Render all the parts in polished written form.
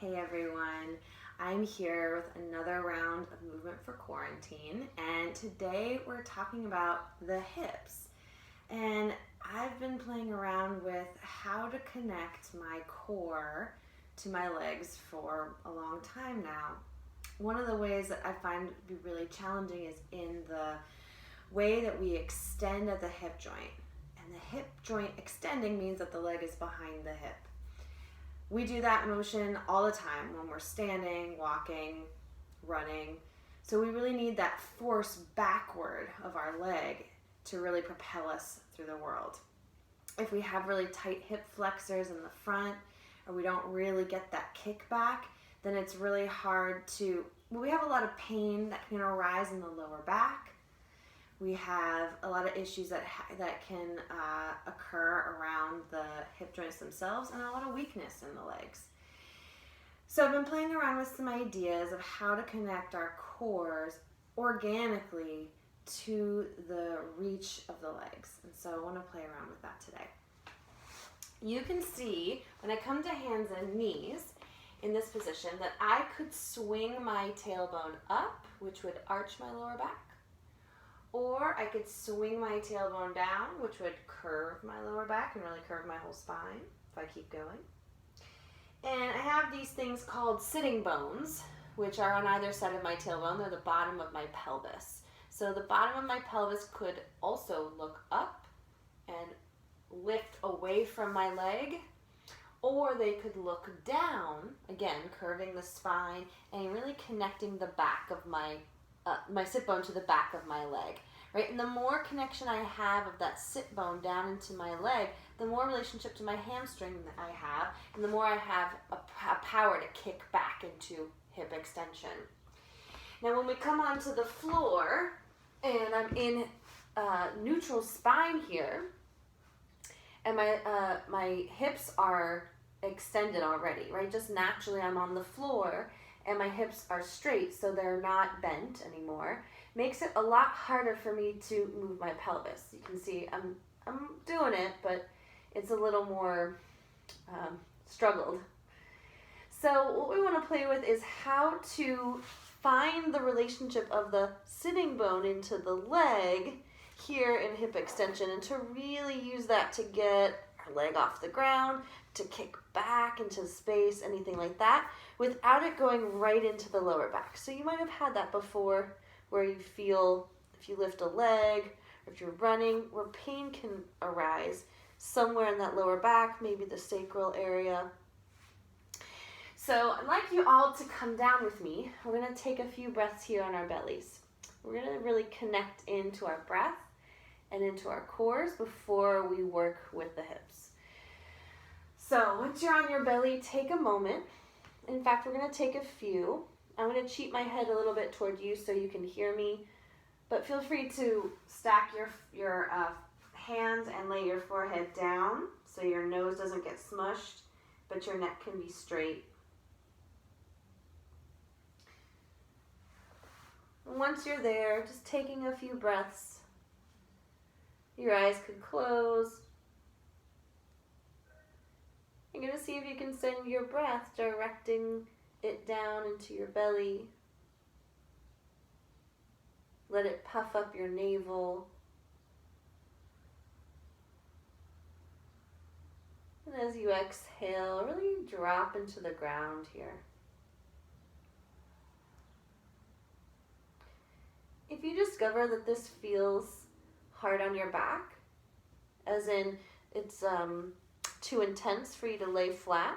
Hey everyone, I'm here with another round of movement for quarantine, and today we're talking about the hips. And I've been playing around with how to connect my core to my legs for a long time now. One of the ways that I find to be really challenging is in the way that we extend at the hip joint. And the hip joint extending means that the leg is behind the hip. We do that motion all the time when we're standing, walking, running. So we really need that force backward of our leg to really propel us through the world. If we have really tight hip flexors in the front, or we don't really get that kick back, then it's really hard to, we have a lot of pain that can arise in the lower back. We have a lot of issues that can occur around the hip joints themselves, and a lot of weakness in the legs. So I've been playing around with some ideas of how to connect our cores organically to the reach of the legs. And so I want to play around with that today. You can see when I come to hands and knees in this position that I could swing my tailbone up, which would arch my lower back. Or I could swing my tailbone down, which would curve my lower back and really curve my whole spine if I keep going. And I have these things called sitting bones, which are on either side of my tailbone. They're the bottom of my pelvis. So the bottom of my pelvis could also look up and lift away from my leg, or they could look down, again, curving the spine and really connecting the back of my sit bone to the back of my leg, right? And the more connection I have of that sit bone down into my leg, the more relationship to my hamstring that I have, and the more I have a power to kick back into hip extension. Now when we come onto the floor, and I'm in neutral spine here, and my hips are extended already, right? Just naturally I'm on the floor, and my hips are straight, so they're not bent anymore. Makes it a lot harder for me to move my pelvis. You can see I'm doing it, but it's a little more struggled. So what we want to play with is how to find the relationship of the sitting bone into the leg here in hip extension, and to really use that to get our leg off the ground, to kick back into space, anything like that, without it going right into the lower back. So you might have had that before, where you feel, if you lift a leg, or if you're running, where pain can arise somewhere in that lower back, maybe the sacral area. So I'd like you all to come down with me. We're going to take a few breaths here on our bellies. We're going to really connect into our breath and into our cores before we work with the hips. So once you're on your belly, take a moment. In fact, we're going to take a few. I'm going to cheat my head a little bit toward you so you can hear me, but feel free to stack your hands and lay your forehead down so your nose doesn't get smushed, but your neck can be straight. Once you're there, just taking a few breaths. Your eyes could close. You're going to see if you can send your breath directing it down into your belly. Let it puff up your navel. And as you exhale, really drop into the ground here. If you discover that this feels hard on your back, as in it's too intense for you to lay flat,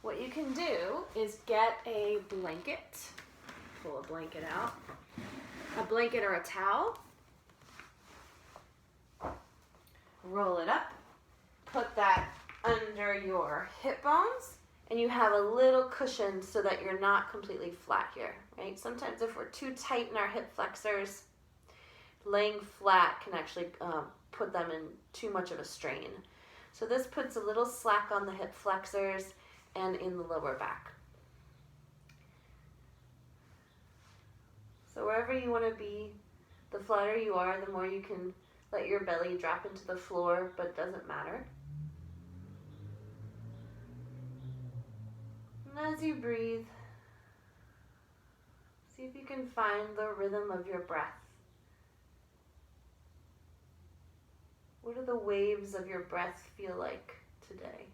what you can do is get a blanket, pull a blanket out, a blanket or a towel, roll it up, put that under your hip bones, and you have a little cushion so that you're not completely flat here, right? Sometimes if we're too tight in our hip flexors, laying flat can actually put them in too much of a strain. So this puts a little slack on the hip flexors and in the lower back. So wherever you want to be, the flatter you are, the more you can let your belly drop into the floor, but it doesn't matter. And as you breathe, see if you can find the rhythm of your breath. What do the waves of your breath feel like today?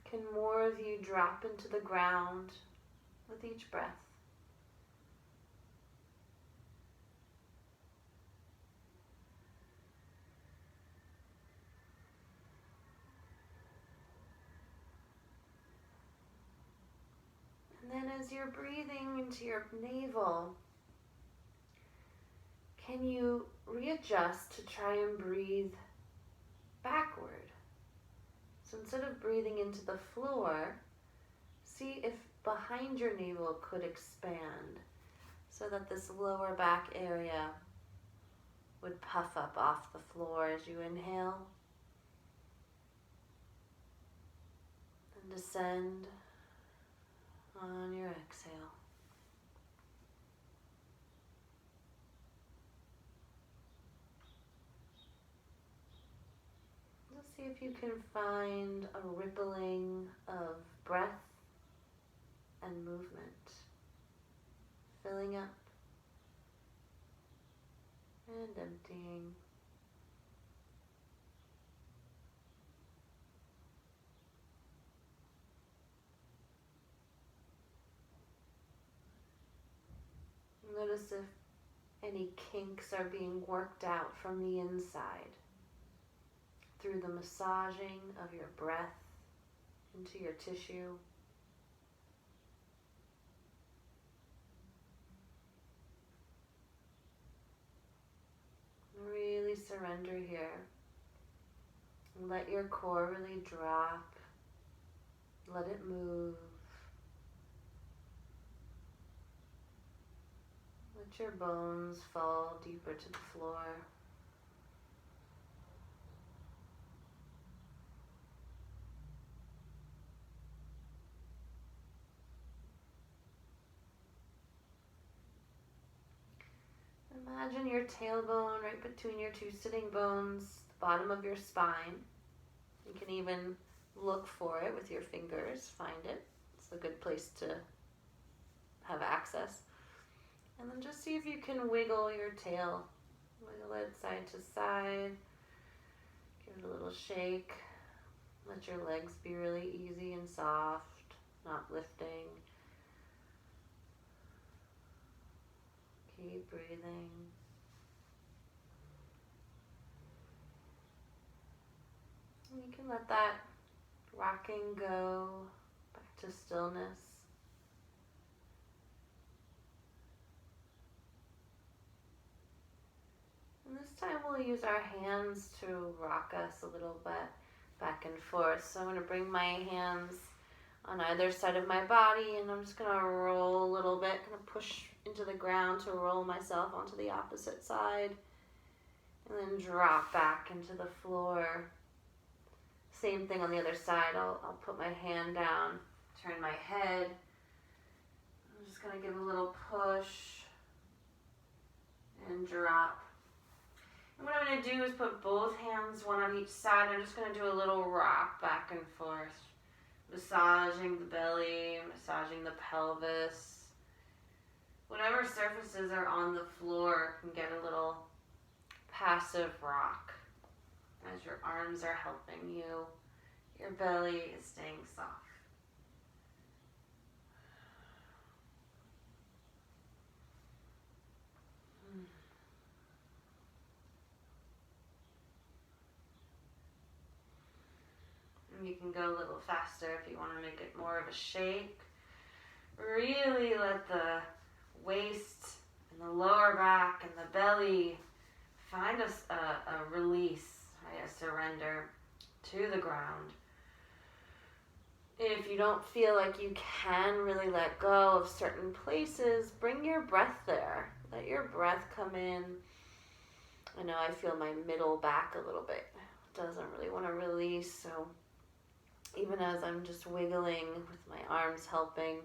Can more of you drop into the ground with each breath? And then as you're breathing into your navel, can you readjust to try and breathe backward? So instead of breathing into the floor, see if behind your navel could expand so that this lower back area would puff up off the floor as you inhale and descend on your exhale. Let's see if you can find a rippling of breath and movement, filling up and emptying. Notice if any kinks are being worked out from the inside through the massaging of your breath into your tissue. Really surrender here. And let your core really drop. Let it move. Let your bones fall deeper to the floor. Imagine your tailbone right between your two sitting bones, the bottom of your spine. You can even look for it with your fingers, find it. It's a good place to have access. And then just see if you can wiggle your tail. Wiggle it side to side. Give it a little shake. Let your legs be really easy and soft, not lifting. Keep breathing. And you can let that rocking go back to stillness. And this time we'll use our hands to rock us a little bit back and forth. So I'm going to bring my hands on either side of my body and I'm just going to roll a little bit, kind of push into the ground to roll myself onto the opposite side and then drop back into the floor. Same thing on the other side. I'll put my hand down, turn my head. I'm just going to give a little push and drop. And what I'm going to do is put both hands, one on each side. I'm just going to do a little rock back and forth, massaging the belly, massaging the pelvis. Whatever surfaces are on the floor can get a little passive rock as your arms are helping you. Your belly is staying soft. And you can go a little faster if you want to make it more of a shake. Really let the waist and the lower back and the belly find a release, a surrender to the ground. If you don't feel like you can really let go of certain places, bring your breath there. Let your breath come in. I know I feel my middle back a little bit. It doesn't really want to release, so even as I'm just wiggling with my arms helping,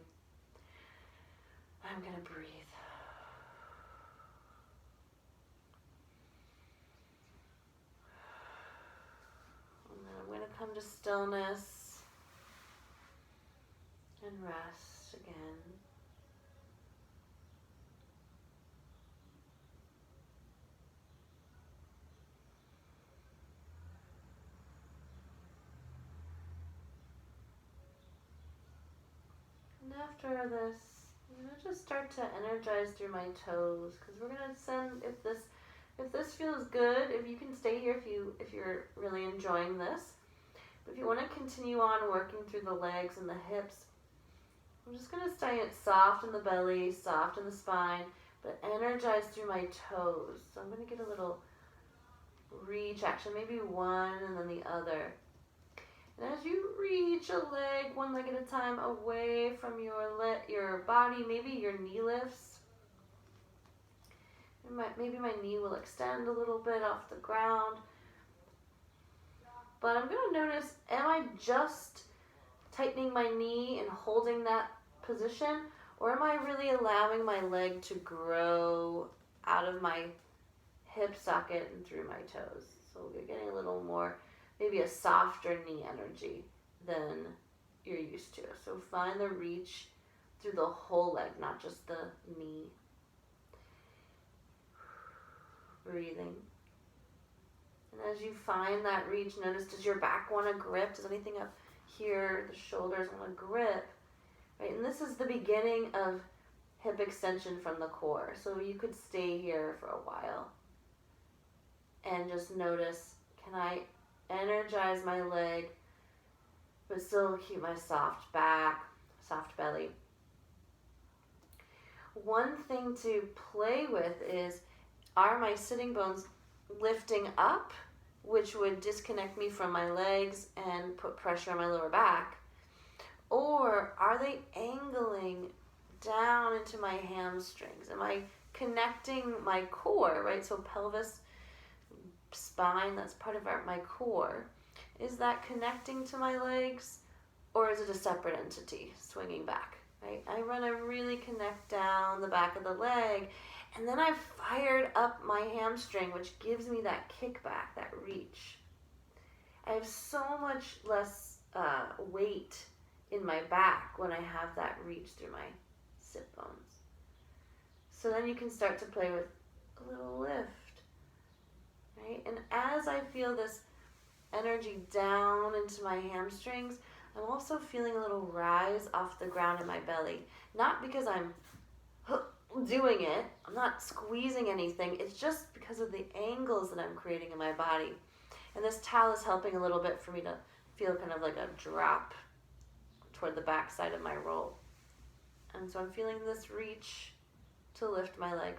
I'm going to breathe. stillness and rest again. And after this, I'm going to just start to energize through my toes, because we're going to send, if this feels good, if you can stay here if you're really enjoying this. But if you want to continue on working through the legs and the hips, I'm just going to stay it soft in the belly, soft in the spine, but energize through my toes. So I'm going to get a little reach action, maybe one and then the other. And as you reach a leg, one leg at a time, away from your body, maybe your knee lifts. Maybe my knee will extend a little bit off the ground. But I'm going to notice, am I just tightening my knee and holding that position? Or am I really allowing my leg to grow out of my hip socket and through my toes? So you're getting a little more, maybe a softer knee energy than you're used to. So find the reach through the whole leg, not just the knee. Breathing. And as you find that reach, notice, does your back want to grip? Does anything up here, the shoulders, want to grip? Right, and this is the beginning of hip extension from the core. So you could stay here for a while and just notice, can I energize my leg but still keep my soft back, soft belly? One thing to play with is, are my sitting bones lifting up, which would disconnect me from my legs and put pressure on my lower back? Or are they angling down into my hamstrings? Am I connecting my core, right? So pelvis, spine, that's part of my core. Is that connecting to my legs, or is it a separate entity swinging back, right? I want to really connect down the back of the leg, and then I've fired up my hamstring, which gives me that kickback, that reach. I have so much less weight in my back when I have that reach through my sit bones. So then you can start to play with a little lift, right? And as I feel this energy down into my hamstrings, I'm also feeling a little rise off the ground in my belly. Not because I'm doing it, I'm not squeezing anything, it's just because of the angles that I'm creating in my body. And this towel is helping a little bit for me to feel kind of like a drop toward the back side of my roll. And so I'm feeling this reach to lift my leg.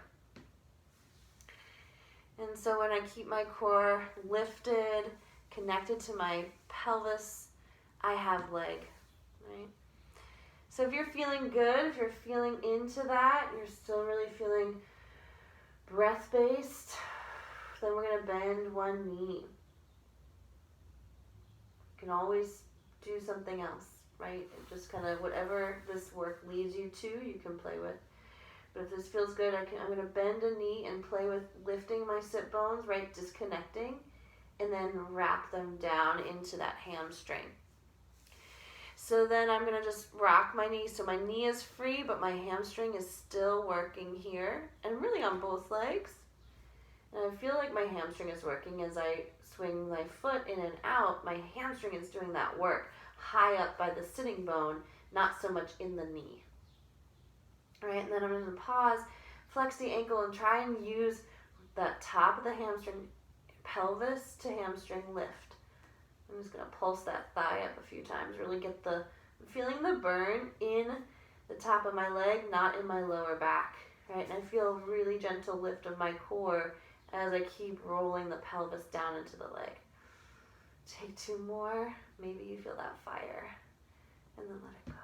And so when I keep my core lifted, connected to my pelvis, I have leg, right? So if you're feeling good, if you're feeling into that, you're still really feeling breath-based, then we're going to bend one knee. You can always do something else, right? Just kind of whatever this work leads you to, you can play with. But if this feels good, I'm going to bend a knee and play with lifting my sit bones, right? Disconnecting, and then wrap them down into that hamstring. So then I'm going to just rock my knee. So my knee is free, but my hamstring is still working here, and really on both legs. And I feel like my hamstring is working as I swing my foot in and out. My hamstring is doing that work high up by the sitting bone, not so much in the knee. All right, and then I'm going to pause, flex the ankle, and try and use that top of the hamstring, pelvis to hamstring lift. I'm just going to pulse that thigh up a few times, really get feeling the burn in the top of my leg, not in my lower back, right? And I feel a really gentle lift of my core as I keep rolling the pelvis down into the leg. Take two more. Maybe you feel that fire. And then let it go.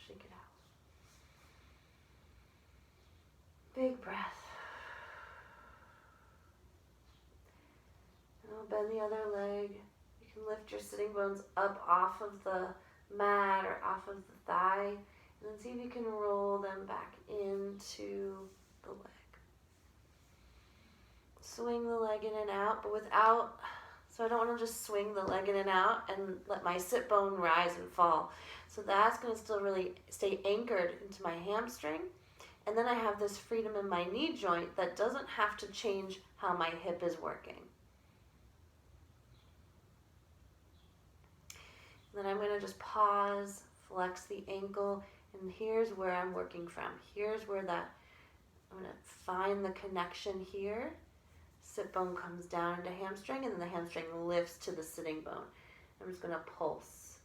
Shake it out. Big breath. And I'll bend the other leg. You can lift your sitting bones up off of the mat or off of the thigh, and then see if you can roll them back into the leg. Swing the leg in and out, but without So I don't want to just swing the leg in and out and let my sit bone rise and fall. So that's going to still really stay anchored into my hamstring. And then I have this freedom in my knee joint that doesn't have to change how my hip is working. And then I'm going to just pause, flex the ankle, and here's where I'm working from. Here's where that, I'm going to find the connection here. Sit bone comes down into hamstring, and then the hamstring lifts to the sitting bone. I'm just going to pulse.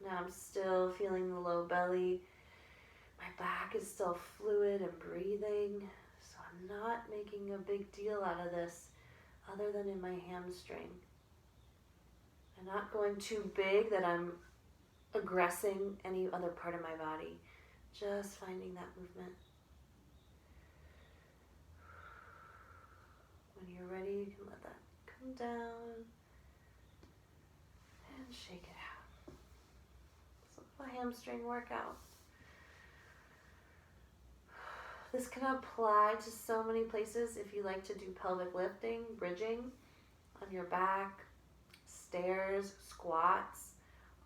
Now I'm still feeling the low belly. My back is still fluid and breathing, so I'm not making a big deal out of this other than in my hamstring. I'm not going too big that I'm aggressing any other part of my body. Just finding that movement. When you're ready, you can let that come down and shake it out. So a hamstring workout. This can apply to so many places if you like to do pelvic lifting, bridging on your back, stairs, squats,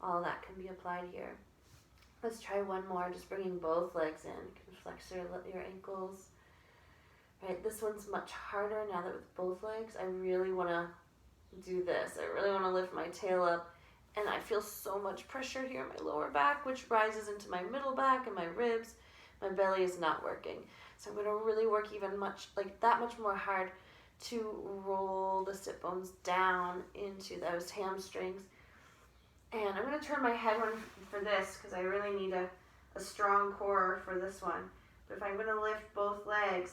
all that can be applied here. Let's try one more, just bringing both legs in. You can flex your ankles. Right, this one's much harder now that with both legs. I really want to do this. I really want to lift my tail up, and I feel so much pressure here in my lower back, which rises into my middle back and my ribs. My belly is not working. So I'm going to really work even that much more hard to roll the sit bones down into those hamstrings. And I'm going to turn my head one for this because I really need a strong core for this one. But if I'm going to lift both legs,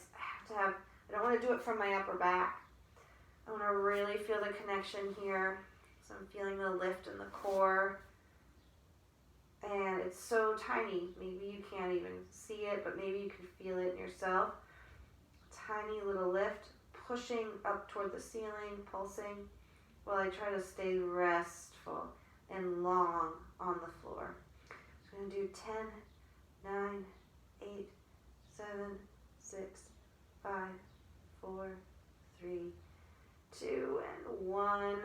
I don't want to do it from my upper back. I want to really feel the connection here. So I'm feeling the lift in the core. And it's so tiny. Maybe you can't even see it, but maybe you can feel it in yourself. Tiny little lift, pushing up toward the ceiling, pulsing, while I try to stay restful and long on the floor. So I'm going to do 10, 9, 8, 7, 6, 5, 4, 3, 2, and 1.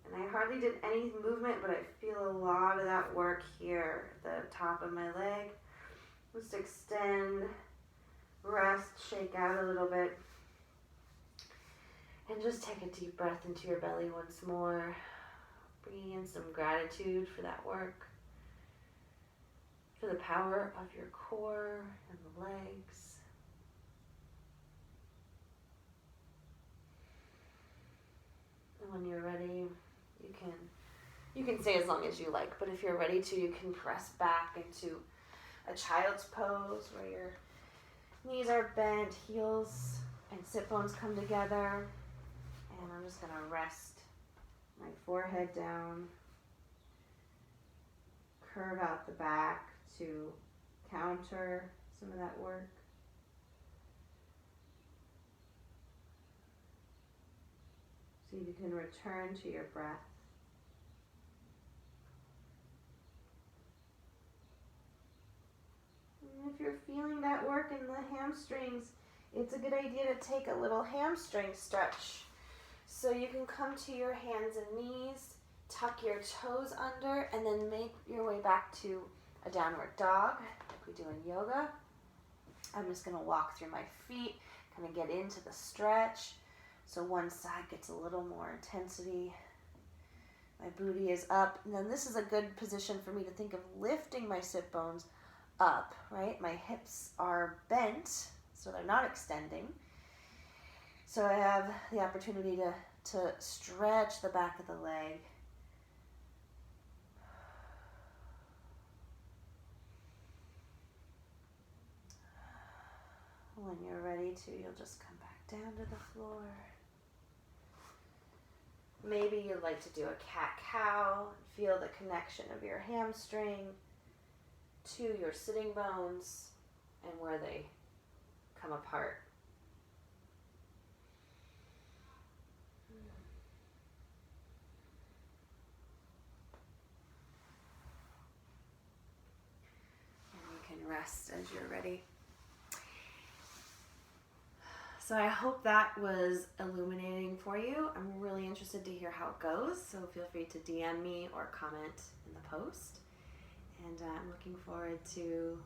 And I hardly did any movement, but I feel a lot of that work here at the top of my leg. Just extend, rest, shake out a little bit. And just take a deep breath into your belly once more, bringing in some gratitude for that work, for the power of your core and the legs. And when you're ready, you can stay as long as you like, but if you're ready to, you can press back into a child's pose where your knees are bent, heels and sit bones come together. And I'm just going to rest my forehead down, curve out the back to counter some of that work. So you can return to your breath. And if you're feeling that work in the hamstrings, it's a good idea to take a little hamstring stretch. So you can come to your hands and knees, tuck your toes under, and then make your way back to a downward dog, like we do in yoga. I'm just going to walk through my feet, kind of get into the stretch. So one side gets a little more intensity. My booty is up. And then this is a good position for me to think of lifting my sit bones up, right? My hips are bent, so they're not extending. So I have the opportunity to stretch the back of the leg. When you're ready to, you'll just come back down to the floor. Maybe you'd like to do a cat-cow. Feel the connection of your hamstring to your sitting bones and where they come apart. And you can rest as you're ready. So I hope that was illuminating for you. I'm really interested to hear how it goes, so feel free to DM me or comment in the post. And I'm looking forward to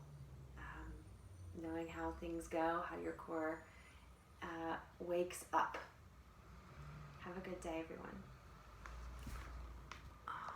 knowing how things go, how your core wakes up. Have a good day, everyone.